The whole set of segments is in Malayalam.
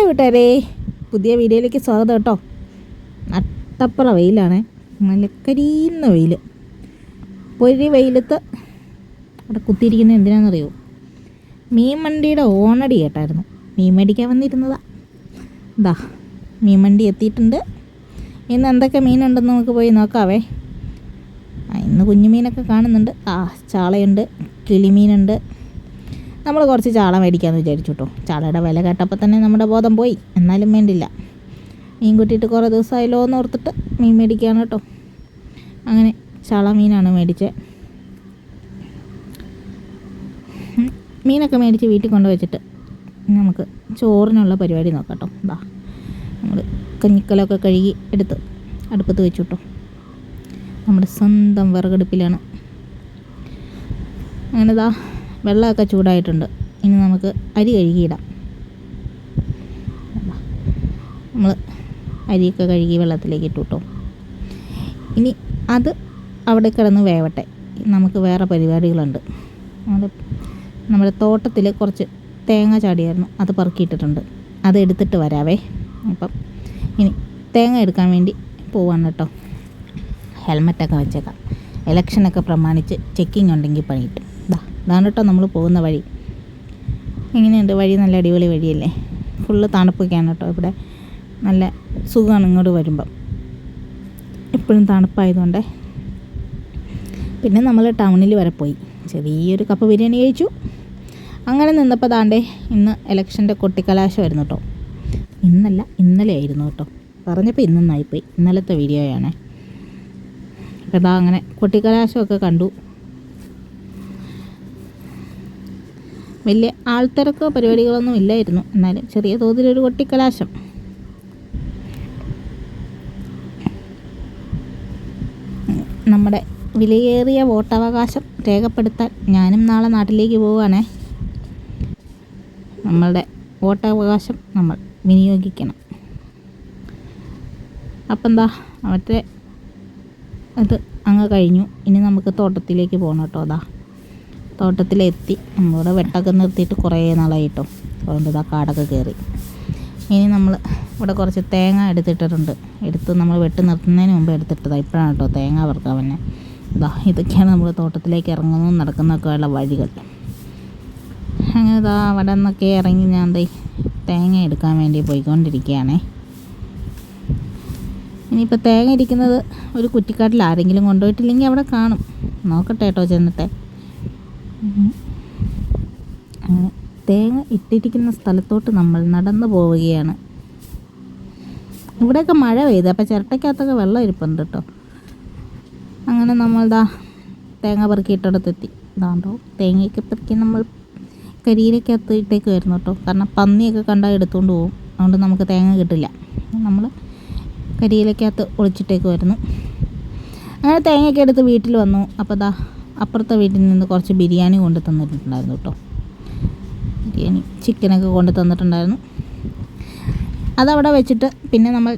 ഹായ് കൂട്ടുകാരെ, പുതിയ വീഡിയോയിലേക്ക് സ്വാഗതം കേട്ടോ. നട്ടപ്പുറ വെയിലാണ്, നല്ല കരിയുന്ന വെയിൽ. പൊരി വെയിലത്ത് അവിടെ കുത്തിയിരിക്കുന്നത് എന്തിനാണെന്നറിയോ? മീൻ വണ്ടിയുടെ ഓണടി കേട്ടായിരുന്നു. മീൻ മേടിക്കാൻ വന്നിരുന്നതാ. ഇതാ മീൻ വണ്ടി എത്തിയിട്ടുണ്ട്. ഇന്ന് എന്തൊക്കെ മീനുണ്ടെന്ന് നമുക്ക് പോയി നോക്കാവേ. ഇന്ന് കുഞ്ഞുമീനൊക്കെ കാണുന്നുണ്ട്. ചാളയുണ്ട്, കിളിമീനുണ്ട്. നമ്മൾ കുറച്ച് ചാള മേടിക്കാമെന്ന് വിചാരിച്ചു കേട്ടോ. ചാളയുടെ വില കേട്ടപ്പോൾ തന്നെ നമ്മുടെ ബോധം പോയി. എന്നാലും വേണ്ടില്ല, മീൻ കൂട്ടിയിട്ട് കുറേ ദിവസമായല്ലോ എന്ന് ഓർത്തിട്ട് മീൻ മേടിക്കുകയാണ് കേട്ടോ. അങ്ങനെ ചാള മീനാണ് മേടിച്ചത്. മീനൊക്കെ മേടിച്ച് വീട്ടിൽ കൊണ്ടുവച്ചിട്ട് നമുക്ക് ചോറിനുള്ള പരിപാടി നോക്കാം കേട്ടോ. ഇതാ നമ്മൾ കഞ്ഞിക്കലൊക്കെ കഴുകി എടുത്ത് അടുപ്പത്ത് വെച്ചു കേട്ടോ. നമ്മുടെ സ്വന്തം വിറകടുപ്പിലാണ്. അങ്ങനെ ഇതാ വെള്ളമൊക്കെ ചൂടായിട്ടുണ്ട്. ഇനി നമുക്ക് അരി കഴുകിയിടാം. നമ്മൾ അരിയൊക്കെ കഴുകി വെള്ളത്തിലേക്ക് ഇട്ടു കേട്ടോ. ഇനി അത് അവിടെ കിടന്ന് വേവട്ടെ. നമുക്ക് വേറെ പരിപാടികളുണ്ട്. നമ്മുടെ തോട്ടത്തിൽ കുറച്ച് തേങ്ങ ചാടിയായിരുന്നു, അത് പെറുക്കിയിട്ടിട്ടുണ്ട്. അത് എടുത്തിട്ട് വരാവേ. അപ്പം ഇനി തേങ്ങ എടുക്കാൻ വേണ്ടി പോവാണ് കേട്ടോ. ഹെൽമറ്റൊക്കെ വെച്ചേക്കാം. ഇലക്ഷനൊക്കെ പ്രമാണിച്ച് ചെക്കിങ് ഉണ്ടെങ്കിൽ പണി കിട്ടും. ഇതാണ് കേട്ടോ നമ്മൾ പോകുന്ന വഴി. എങ്ങനെയുണ്ട് വഴി? നല്ല അടിപൊളി വഴിയല്ലേ? ഫുള്ള് തണുപ്പൊക്കെയാണ് കേട്ടോ. ഇവിടെ നല്ല സുഖമാണ് ഇങ്ങോട്ട് വരുമ്പം. എപ്പോഴും തണുപ്പായതുകൊണ്ട്. പിന്നെ നമ്മൾ ടൗണിൽ വരെ പോയി ചെറിയൊരു കപ്പ ബിരിയാണി കഴിച്ചു. അങ്ങനെ നിന്നപ്പോൾ ദാണ്ടേ ഇന്ന് ഇലക്ഷൻ്റെ കൊട്ടിക്കലാശമായിരുന്നു കേട്ടോ. ഇന്നല്ല, ഇന്നലെ ആയിരുന്നു കേട്ടോ. പറഞ്ഞപ്പോൾ ഇന്നായിപ്പോയി. ഇന്നലത്തെ വീഡിയോയാണ്. അപ്പോൾ ഇതാ അങ്ങനെ കൊട്ടിക്കലാശമൊക്കെ കണ്ടു. വലിയ ആൾത്തിരക്കോ പരിപാടികളൊന്നും ഇല്ലായിരുന്നു. എന്നാലും ചെറിയ തോതിലൊരു കൊട്ടിക്കലാശം. നമ്മുടെ വിലയേറിയ വോട്ടവകാശം രേഖപ്പെടുത്താൻ ഞാനും നാളെ നാട്ടിലേക്ക് പോവുകയാണേ. നമ്മളുടെ വോട്ടവകാശം നമ്മൾ വിനിയോഗിക്കണം. അപ്പം എന്താ മറ്റേ അത് അങ്ങ് കഴിഞ്ഞു. ഇനി നമുക്ക് തോട്ടത്തിലേക്ക് പോകണം കേട്ടോ. അതാ തോട്ടത്തിലെത്തി. നമ്മളിവിടെ വെട്ടൊക്കെ നിർത്തിയിട്ട് കുറേ നാളായിട്ടോ. അതുകൊണ്ട് ഇതാ കാടൊക്കെ കയറി. ഇനി നമ്മൾ ഇവിടെ കുറച്ച് തേങ്ങ എടുത്തിട്ടിട്ടുണ്ട്. എടുത്ത് നമ്മൾ വെട്ട് നിർത്തുന്നതിന് മുമ്പ് എടുത്തിട്ടതാണ്. ഇപ്പോഴാണ് കേട്ടോ തേങ്ങ വറുക്കാൻ തന്നെ. ഇതൊക്കെയാണ് നമ്മൾ തോട്ടത്തിലേക്ക് ഇറങ്ങുന്നതും നടക്കുന്നതൊക്കെ ഉള്ള വഴികൾ. അങ്ങനെ ഇതാ അവിടെ നിന്നൊക്കെ ഇറങ്ങി ഞാൻ തേങ്ങ എടുക്കാൻ വേണ്ടി പോയിക്കൊണ്ടിരിക്കുകയാണേ. ഇനിയിപ്പോൾ തേങ്ങ ഇരിക്കുന്നത് ഒരു കുറ്റിക്കാട്ടിൽ ആരെങ്കിലും കൊണ്ടുപോയിട്ടില്ലെങ്കിൽ അവിടെ കാണും. നോക്കട്ടെ കേട്ടോ ചെന്നിട്ട്. അങ്ങനെ തേങ്ങ ഇട്ടിരിക്കുന്ന സ്ഥലത്തോട്ട് നമ്മൾ നടന്നു പോവുകയാണ്. ഇവിടെയൊക്കെ മഴ പെയ്ത് അപ്പോൾ ചിരട്ടയ്ക്കകത്തൊക്കെ വെള്ളം ഇരിപ്പുണ്ട് കേട്ടോ. അങ്ങനെ നമ്മൾ തേങ്ങ പെറുക്കിയിട്ടടുത്തെത്തി. ഇതാണ്ടോ തേങ്ങയൊക്കെ പെറുക്കി നമ്മൾ കരിയിലക്കകത്ത് ഇട്ടേക്ക് വരുന്നു കേട്ടോ. കാരണം പന്നിയൊക്കെ കണ്ടാൽ എടുത്തുകൊണ്ട് പോകും. അതുകൊണ്ട് നമുക്ക് തേങ്ങ കിട്ടില്ല. നമ്മൾ കരിയിലക്കകത്ത് ഒളിച്ചിട്ടേക്ക് വരുന്നു. അങ്ങനെ തേങ്ങയൊക്കെ എടുത്ത് വീട്ടിൽ വന്നു. അപ്പോൾ അപ്പുറത്തെ വീട്ടിൽ നിന്ന് കുറച്ച് ബിരിയാണി കൊണ്ട് തന്നിട്ടുണ്ടായിരുന്നു കേട്ടോ. ബിരിയാണി ചിക്കനൊക്കെ കൊണ്ട് തന്നിട്ടുണ്ടായിരുന്നു. അതവിടെ വെച്ചിട്ട് പിന്നെ നമ്മൾ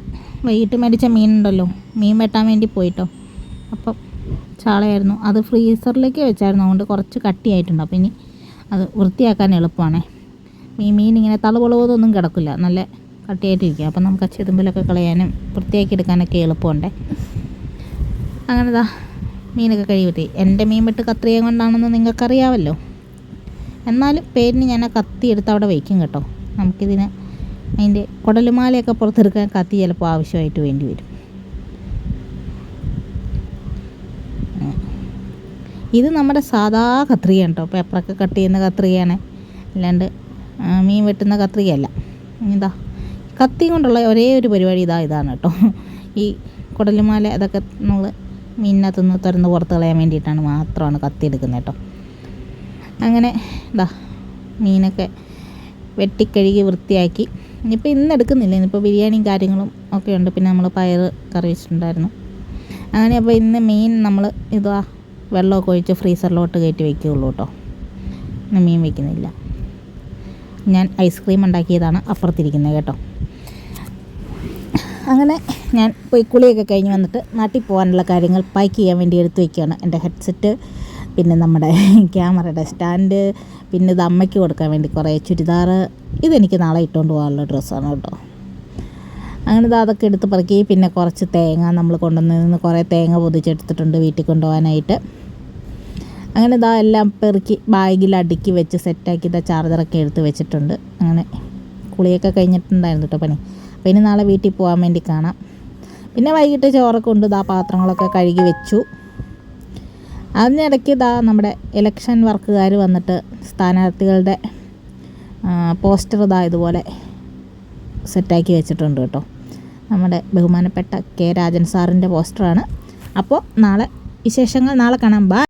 വൈകിട്ട് മേടിച്ച മീനുണ്ടല്ലോ, മീൻ വെട്ടാൻ വേണ്ടി പോയിട്ടോ. അപ്പം ചാളയായിരുന്നു. അത് ഫ്രീസറിലേക്ക് വെച്ചായിരുന്നു. അതുകൊണ്ട് കുറച്ച് കട്ടിയായിട്ടുണ്ട്. അപ്പോൾ ഇനി അത് വൃത്തിയാക്കാൻ എളുപ്പമാണേ. ഈ മീൻ ഇങ്ങനെ തളപൊളവൊന്നും കിടക്കില്ല, നല്ല കട്ടിയായിട്ടിരിക്കുക. അപ്പം നമുക്ക് ആ ചെതുമ്പിലൊക്കെ കളയാനും വൃത്തിയാക്കി എടുക്കാനൊക്കെ എളുപ്പമുണ്ട്. അങ്ങനെ മീനൊക്കെ കഴുകി. എൻ്റെ മീൻ വെട്ട് കത്രിക കൊണ്ടാണെന്ന് നിങ്ങൾക്കറിയാമല്ലോ. എന്നാലും പേരിന് ഞാൻ ആ കത്തി എടുത്ത് അവിടെ വയ്ക്കും കേട്ടോ. നമുക്കിതിന് അതിൻ്റെ കുടലുമാലയൊക്കെ പുറത്തെടുക്കാൻ കത്തി ചിലപ്പോൾ ആവശ്യമായിട്ട് വേണ്ടി വരും. ഇത് നമ്മുടെ സാധാ കത്രികയാണ് കേട്ടോ. പേപ്പറൊക്കെ കട്ട് ചെയ്യുന്ന കത്രികയാണ്, അല്ലാണ്ട് മീൻ വെട്ടുന്ന കത്രികയല്ല. കത്തി കൊണ്ടുള്ള ഒരേ ഒരു പരിപാടി ഇതാണ് കേട്ടോ. ഈ കുടലുമാല അതൊക്കെ നമ്മൾ മീനിനകത്തുനിന്ന് തുറന്ന് പുറത്ത് കളയാൻ വേണ്ടിയിട്ടാണ് മാത്രമാണ് കത്തി എടുക്കുന്നത് കേട്ടോ. അങ്ങനെ മീനൊക്കെ വെട്ടിക്കഴുകി വൃത്തിയാക്കി. ഇനിയിപ്പോൾ ഇന്ന് എടുക്കുന്നില്ല, ഇന്നിപ്പോൾ ബിരിയാണിയും കാര്യങ്ങളും ഒക്കെ ഉണ്ട്. പിന്നെ നമ്മൾ പയർ കറി വെച്ചിട്ടുണ്ടായിരുന്നു. അങ്ങനെ അപ്പോൾ ഇന്ന് മീൻ നമ്മൾ വെള്ളമൊക്കെ ഒഴിച്ച് ഫ്രീസറിലോട്ട് കയറ്റി വയ്ക്കുകയുള്ളൂ കേട്ടോ. ഇന്ന് മീൻ വയ്ക്കുന്നില്ല. ഞാൻ ഐസ്ക്രീം ഉണ്ടാക്കിയതാണ് അപ്പുറത്തിരിക്കുന്നത് കേട്ടോ. അങ്ങനെ ഞാൻ പോയി കുളിയൊക്കെ കഴിഞ്ഞ് വന്നിട്ട് നാട്ടിൽ പോകാനുള്ള കാര്യങ്ങൾ പാക്ക് ചെയ്യാൻ വേണ്ടി എടുത്ത് വയ്ക്കുകയാണ്. എൻ്റെ ഹെഡ്സെറ്റ് പിന്നെ നമ്മുടെ ക്യാമറയുടെ സ്റ്റാൻഡ്, പിന്നെ ഇത് അമ്മയ്ക്ക് കൊടുക്കാൻ വേണ്ടി കുറേ ചുരിദാർ. ഇതെനിക്ക് നാളെ ഇട്ടുകൊണ്ട് പോകാനുള്ള ഡ്രസ്സാണ് കേട്ടോ. അങ്ങനെ അതൊക്കെ എടുത്ത് പറക്കി. പിന്നെ കുറച്ച് തേങ്ങ നമ്മൾ കൊണ്ടുവന്ന് കുറേ തേങ്ങ പൊതിച്ചെടുത്തിട്ടുണ്ട് വീട്ടിൽ കൊണ്ടുപോകാനായിട്ട്. അങ്ങനെ എല്ലാം പെറുക്കി ബാഗിൽ അടുക്കി വെച്ച് സെറ്റാക്കി ചാർജറൊക്കെ എടുത്ത് വെച്ചിട്ടുണ്ട്. അങ്ങനെ കുളിയൊക്കെ കഴിഞ്ഞിട്ടുണ്ടായിരുന്നു കേട്ടോ പണി. അപ്പോൾ ഇനി നാളെ വീട്ടിൽ പോകാൻ വേണ്ടി കാണാം. പിന്നെ വൈകിട്ട് ചോറൊക്കെ കൊണ്ട് പാത്രങ്ങളൊക്കെ കഴുകി വെച്ചു. അതിനിടയ്ക്ക് നമ്മുടെ ഇലക്ഷൻ വർക്കുകാർ വന്നിട്ട് സ്ഥാനാർത്ഥികളുടെ പോസ്റ്റർ ഇതുപോലെ സെറ്റാക്കി വെച്ചിട്ടുണ്ട് കേട്ടോ. നമ്മുടെ ബഹുമാനപ്പെട്ട കെ രാജൻ സാറിൻ്റെ പോസ്റ്ററാണ്. അപ്പോൾ നാളെ വിശേഷങ്ങൾ നാളെ കാണാം. ബൈ.